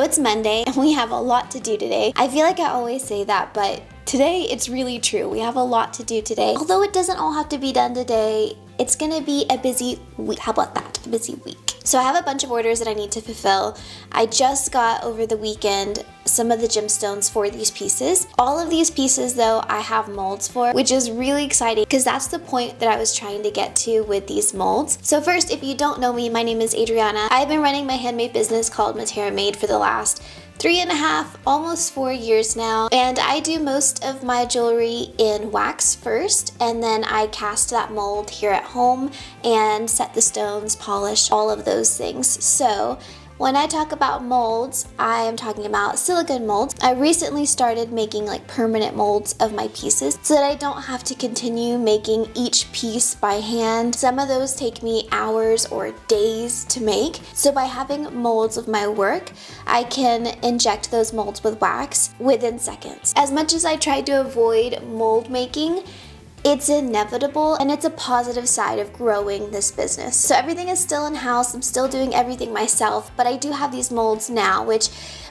it's Monday and we have a lot to do today. I feel like I always say that, but today it's really true. We have a lot to do today. Although it doesn't all have to be done today, it's gonna be a busy week. How about that? A busy week. So I have a bunch of orders that I need to fulfill. I just got over the weekend some of the gemstones for these pieces. All of these pieces though, I have molds for, which is really exciting because that's the point that I was trying to get to with these molds. So first, if you don't know me, my name is Adriana. I've been running my handmade business called Handmade for the last 3.5, almost 4 years now, and I do most of my jewelry in wax first, and then I cast that mold here at home and set the stones, polish, all of those things. So when I talk about molds, I am talking about silicone molds. I recently started making like permanent molds of my pieces so that I don't have to continue making each piece by hand. Some of those take me hours or days to make. So by having molds of my work, I can inject those molds with wax within seconds. As much as I try to avoid mold making, it's inevitable and it's a positive side of growing this business. So everything is still in-house, I'm still doing everything myself, but I do have these molds now, which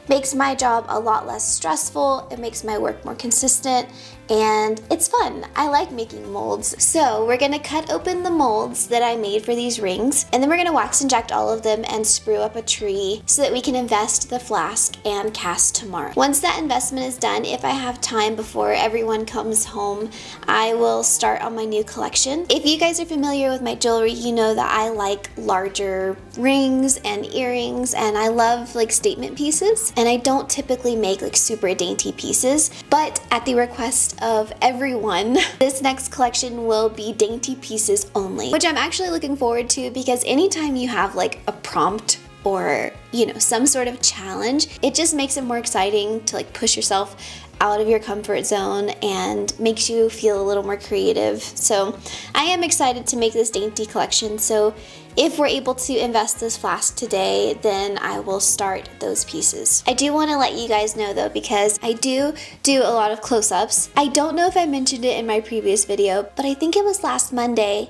makes my job a lot less stressful, it makes my work more consistent, and it's fun. I like making molds. So we're gonna cut open the molds that I made for these rings, and then we're gonna wax inject all of them and sprue up a tree so that we can invest the flask and cast tomorrow. Once that investment is done, if I have time before everyone comes home, I will start on my new collection. If you guys are familiar with my jewelry, you know that I like larger rings and earrings, and I love like statement pieces, and I don't typically make like super dainty pieces, but at the request of everyone, this next collection will be dainty pieces only, which I'm actually looking forward to because anytime you have like a prompt or, you know, some sort of challenge, it just makes it more exciting to like push yourself out of your comfort zone and makes you feel a little more creative. So I am excited to make this dainty collection. So if we're able to invest this flask today, then I will start those pieces. I do want to let you guys know though, because I do a lot of close-ups. I don't know if I mentioned it in my previous video, but I think it was last Monday,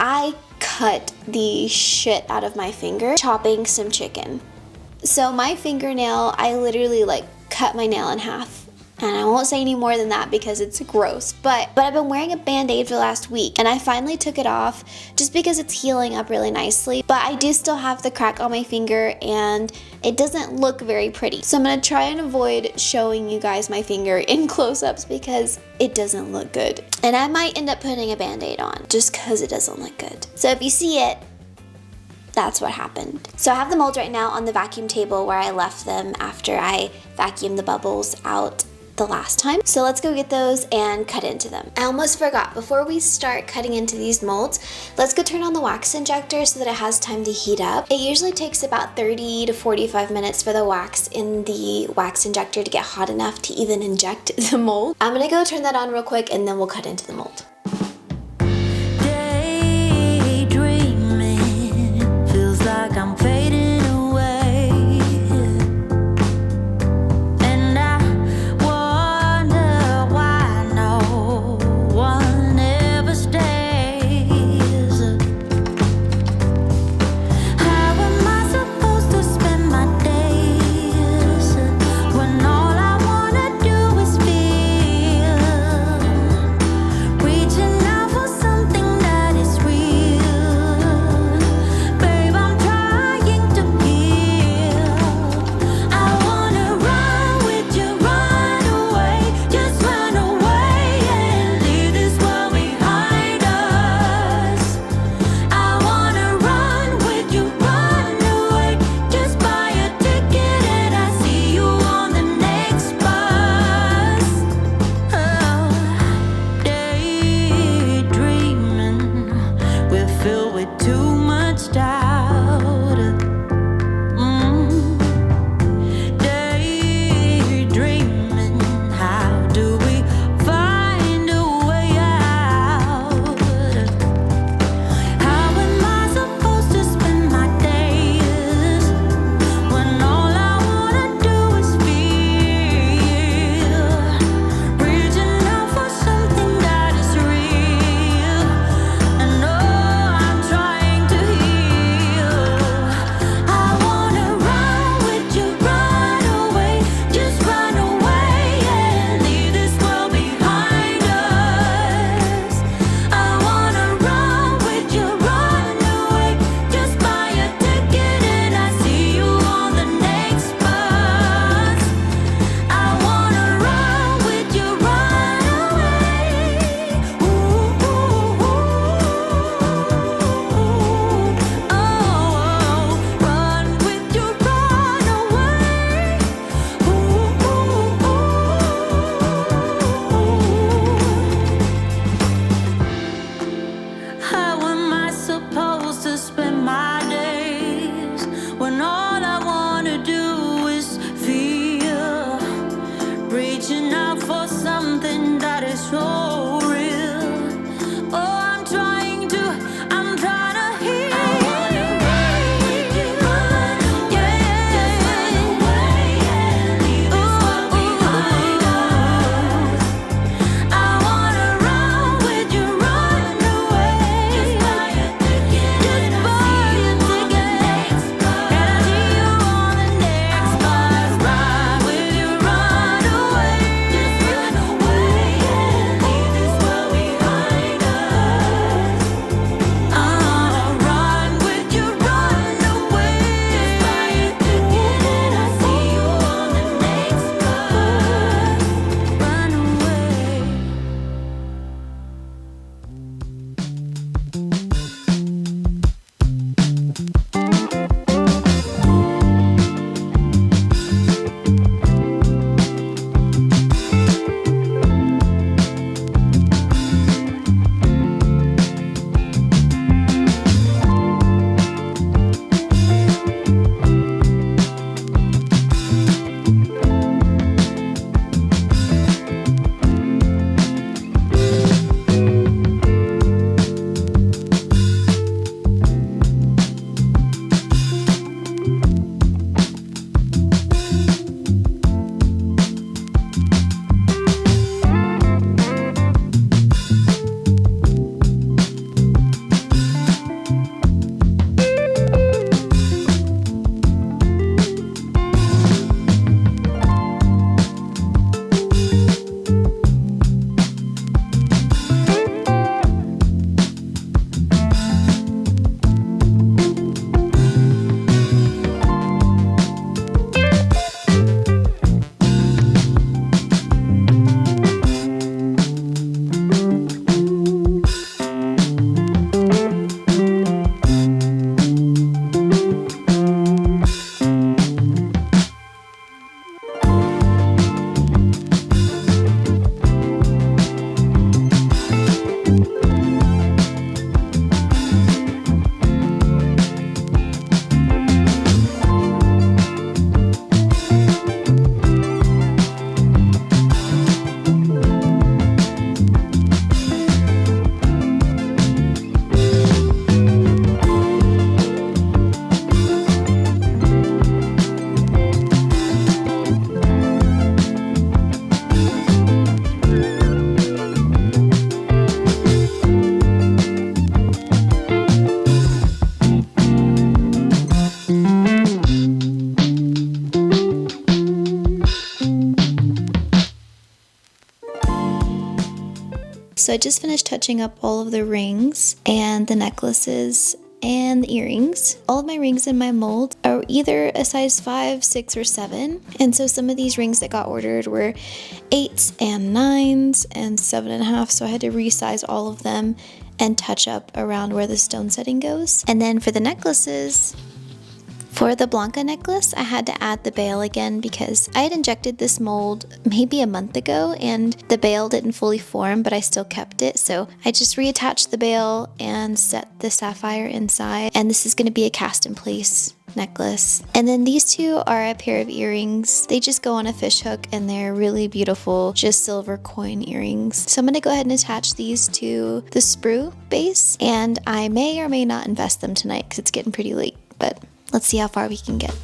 I cut the shit out of my finger chopping some chicken. So my fingernail, I literally like cut my nail in half. And I won't say any more than that because it's gross, but I've been wearing a band-aid for the last week and I finally took it off just because it's healing up really nicely, but I do still have the crack on my finger and it doesn't look very pretty. So I'm gonna try and avoid showing you guys my finger in close-ups because it doesn't look good. And I might end up putting a band-aid on just because it doesn't look good. So if you see it, that's what happened. So I have the molds right now on the vacuum table where I left them after I vacuumed the bubbles out the last time. So let's go get those and cut into them. I almost forgot, before we start cutting into these molds, let's go turn on the wax injector so that it has time to heat up. It usually takes about 30 to 45 minutes for the wax in the wax injector to get hot enough to even inject the mold. I'm gonna go turn that on real quick and then we'll cut into the mold. Daydreaming, feels like I'm fading away. And I wonder why no one ever stays. How am I supposed to spend my days when all I wanna do is feel? Reach So I just finished touching up all of the rings and the necklaces and the earrings. All of my rings in my mold are either a size 5, 6, or 7. And so some of these rings that got ordered were 8s and 9s and 7.5. So I had to resize all of them and touch up around where the stone setting goes. And then for the necklaces, for the Blanca necklace, I had to add the bail again because I had injected this mold maybe a month ago and the bail didn't fully form, but I still kept it. So I just reattached the bail and set the sapphire inside. And this is going to be a cast in place necklace. And then these two are a pair of earrings. They just go on a fish hook and they're really beautiful, just silver coin earrings. So I'm going to go ahead and attach these to the sprue base, and I may or may not invest them tonight because it's getting pretty late, but let's see how far we can get.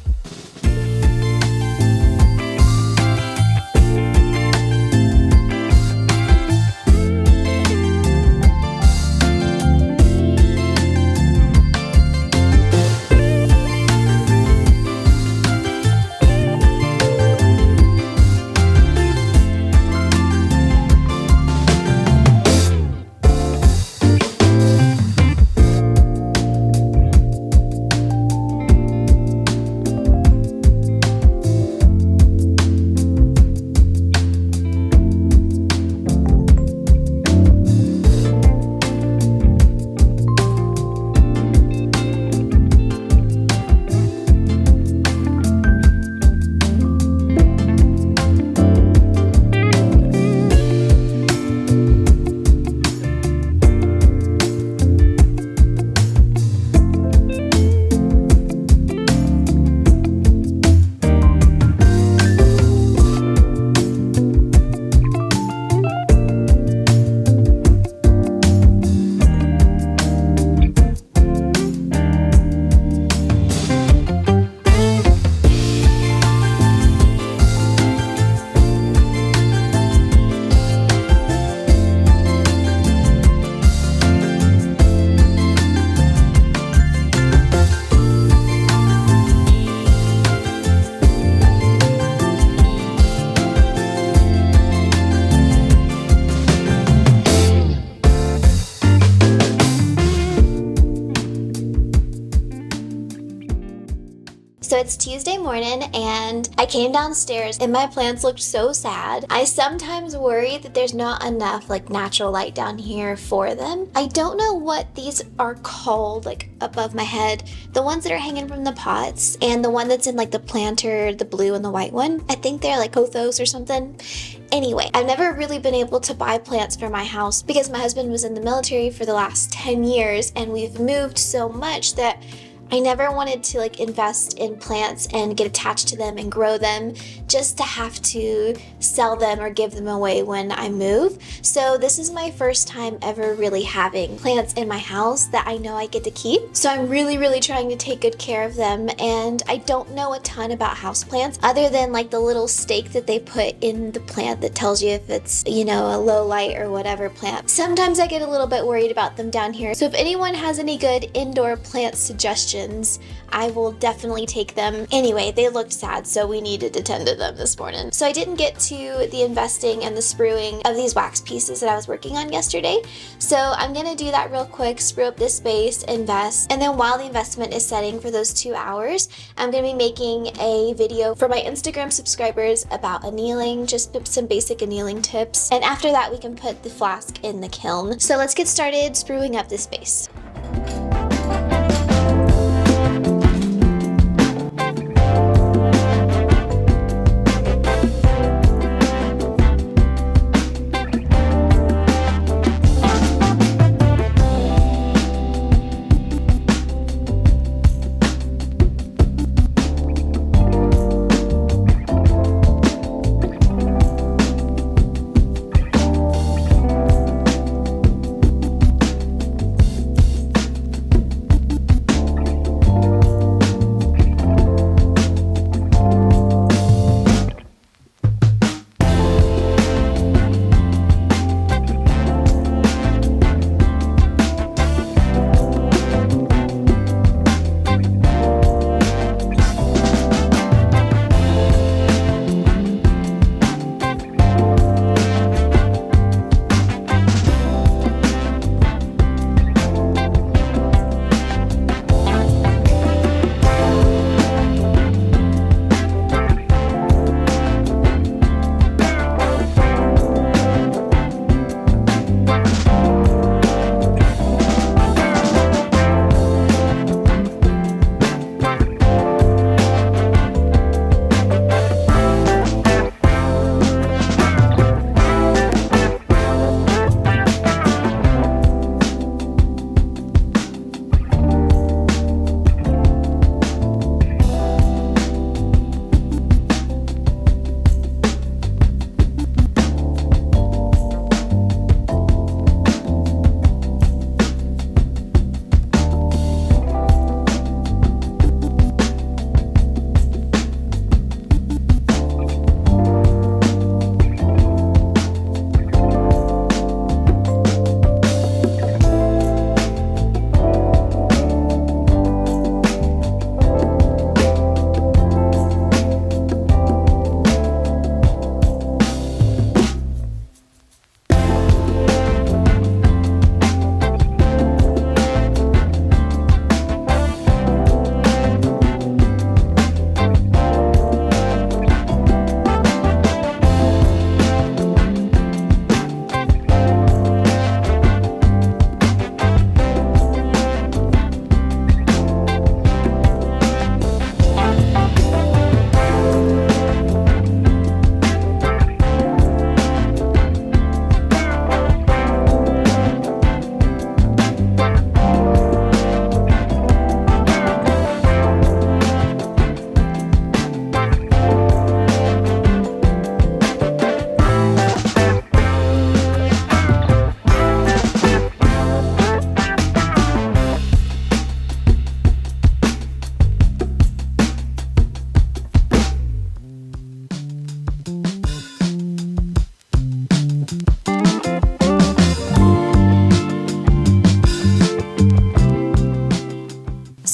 So it's Tuesday morning and I came downstairs and my plants looked so sad. I sometimes worry that there's not enough like natural light down here for them. I don't know what these are called like above my head. The ones that are hanging from the pots and the one that's in like the planter, the blue and the white one. I think they're like pothos or something. Anyway, I've never really been able to buy plants for my house because my husband was in the military for the last 10 years and we've moved so much that I never wanted to like invest in plants and get attached to them and grow them just to have to sell them or give them away when I move. So this is my first time ever really having plants in my house that I know I get to keep. So I'm really trying to take good care of them, and I don't know a ton about houseplants other than like the little stake that they put in the plant that tells you if it's, you know, a low light or whatever plant. Sometimes I get a little bit worried about them down here. So if anyone has any good indoor plant suggestions, I will definitely take them. Anyway, they looked sad, so we needed to tend to them this morning. So I didn't get to the investing and the spruing of these wax pieces that I was working on yesterday. So I'm gonna do that real quick, sprue up this space, invest, and then while the investment is setting for those 2 hours, I'm gonna be making a video for my Instagram subscribers about annealing, just some basic annealing tips. And after that, we can put the flask in the kiln. So let's get started spruing up this space.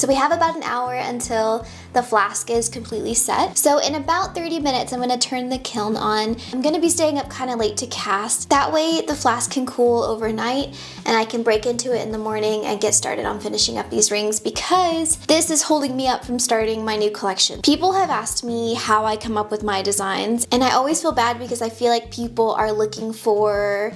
So we have about an hour until the flask is completely set. So in about 30 minutes, I'm gonna turn the kiln on. I'm gonna be staying up kind of late to cast. That way the flask can cool overnight and I can break into it in the morning and get started on finishing up these rings, because this is holding me up from starting my new collection. People have asked me how I come up with my designs, and I always feel bad because I feel like people are looking for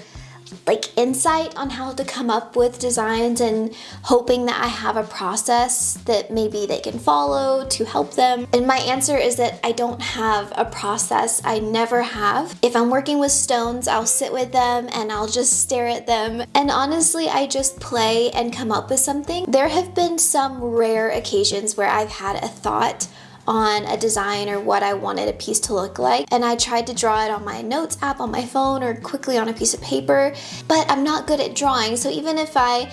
like insight on how to come up with designs and hoping that I have a process that maybe they can follow to help them. And my answer is that I don't have a process. I never have. If I'm working with stones, I'll sit with them and I'll just stare at them. And honestly, I just play and come up with something. There have been some rare occasions where I've had a thought on a design or what I wanted a piece to look like, and I tried to draw it on my notes app on my phone or quickly on a piece of paper, but I'm not good at drawing. So even if I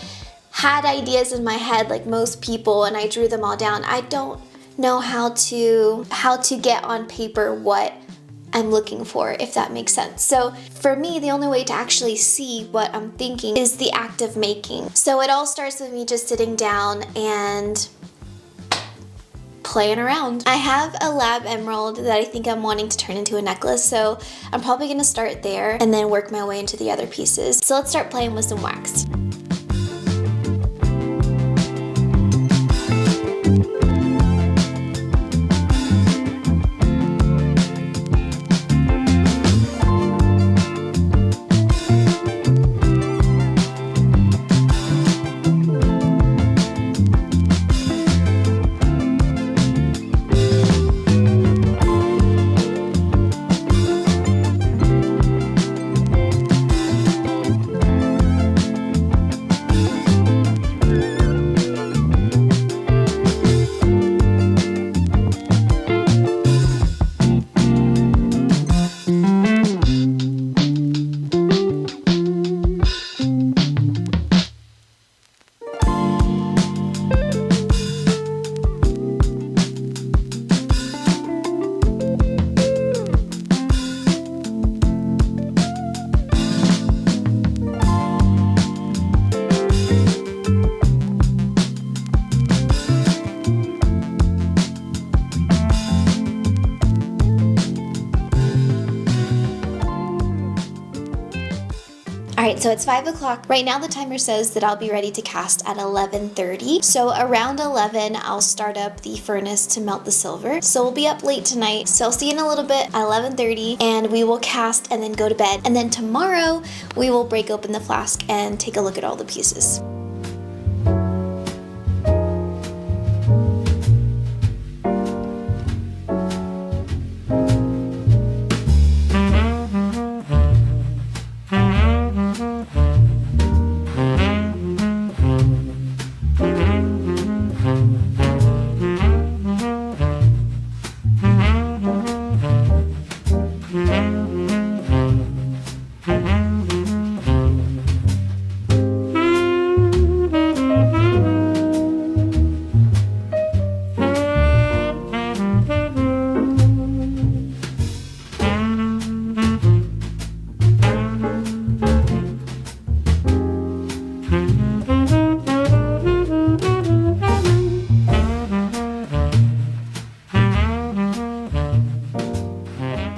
had ideas in my head like most people and I drew them all down, I don't know how to get on paper what I'm looking for, if that makes sense. So for me, the only way to actually see what I'm thinking is the act of making. So it all starts with me just sitting down and playing around. I have a lab emerald that I think I'm wanting to turn into a necklace, so I'm probably gonna start there and then work my way into the other pieces. So let's start playing with some wax. Alright, so it's 5 o'clock. Right now the timer says that I'll be ready to cast at 11:30. So around 11, I'll start up the furnace to melt the silver. So we'll be up late tonight. So I'll see you in a little bit at 11:30 and we will cast and then go to bed. And then tomorrow, we will break open the flask and take a look at all the pieces.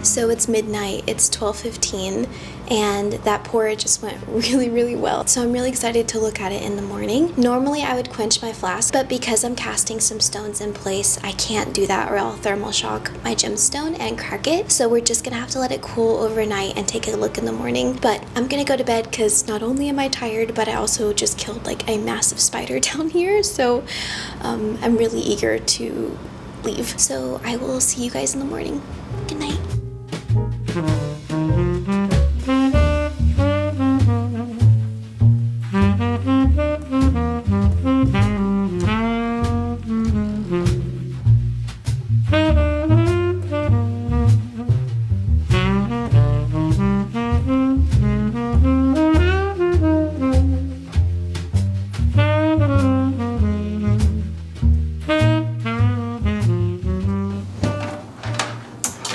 So it's midnight, it's 12:15, and that pour just went really well. So I'm really excited to look at it in the morning. Normally I would quench my flask, but because I'm casting some stones in place, I can't do that or I'll thermal shock my gemstone and crack it. So we're just gonna have to let it cool overnight and take a look in the morning. But I'm gonna go to bed because not only am I tired, but I also just killed like a massive spider down here. So I'm really eager to leave. So I will see you guys in the morning. Good night.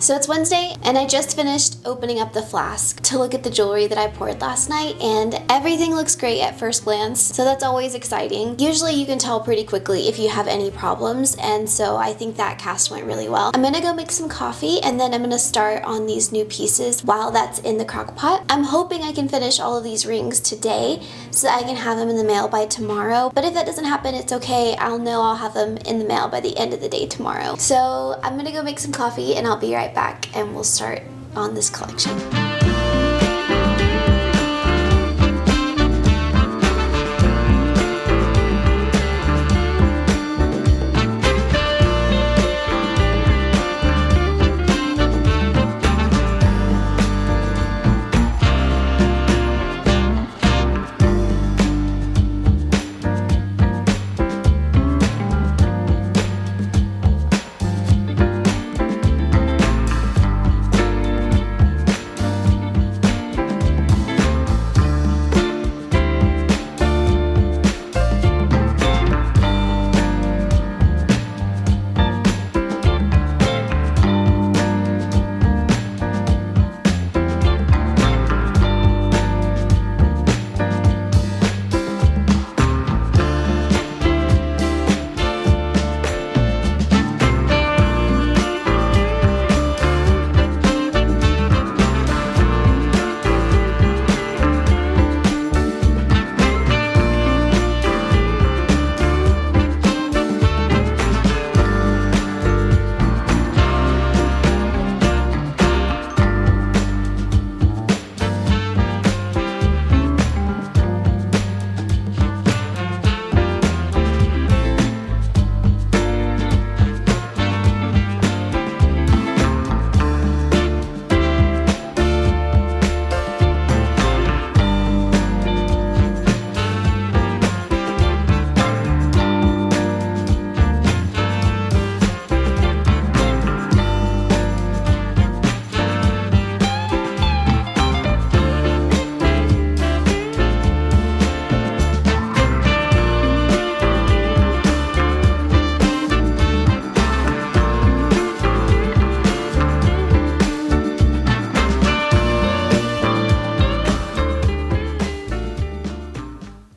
So it's Wednesday, and I just finished opening up the flask to look at the jewelry that I poured last night, and everything looks great at first glance, so that's always exciting. Usually you can tell pretty quickly if you have any problems, and so I think that cast went really well. I'm gonna go make some coffee, and then I'm gonna start on these new pieces while that's in the crock pot. I'm hoping I can finish all of these rings today so that I can have them in the mail by tomorrow, but if that doesn't happen, it's okay. I'll know I'll have them in the mail by the end of the day tomorrow. So I'm gonna go make some coffee, and I'll be right back, and we'll start on this collection.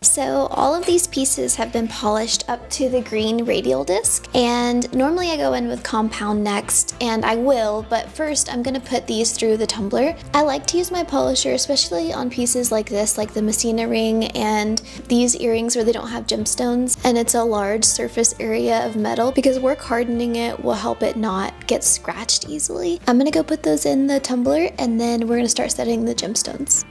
So all of these pieces have been polished up to the green radial disc, and normally I go in with compound next, and I will, but first I'm gonna put these through the tumbler. I like to use my polisher, especially on pieces like this, like the Messina ring and these earrings where they don't have gemstones, and it's a large surface area of metal, because work hardening it will help it not get scratched easily. I'm gonna go put those in the tumbler, and then we're gonna start setting the gemstones.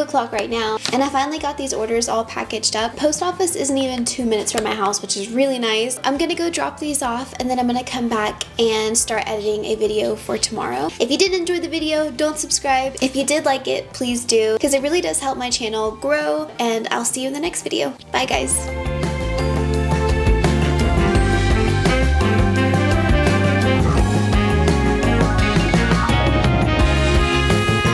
o'clock right now, and I finally got these orders all packaged up. Post office isn't even 2 minutes from my house, which is really nice. I'm gonna go drop these off, and then I'm gonna come back and start editing a video for tomorrow. If you did enjoy the video, don't subscribe. If you did like it, please do, because it really does help my channel grow, and I'll see you in the next video. Bye guys.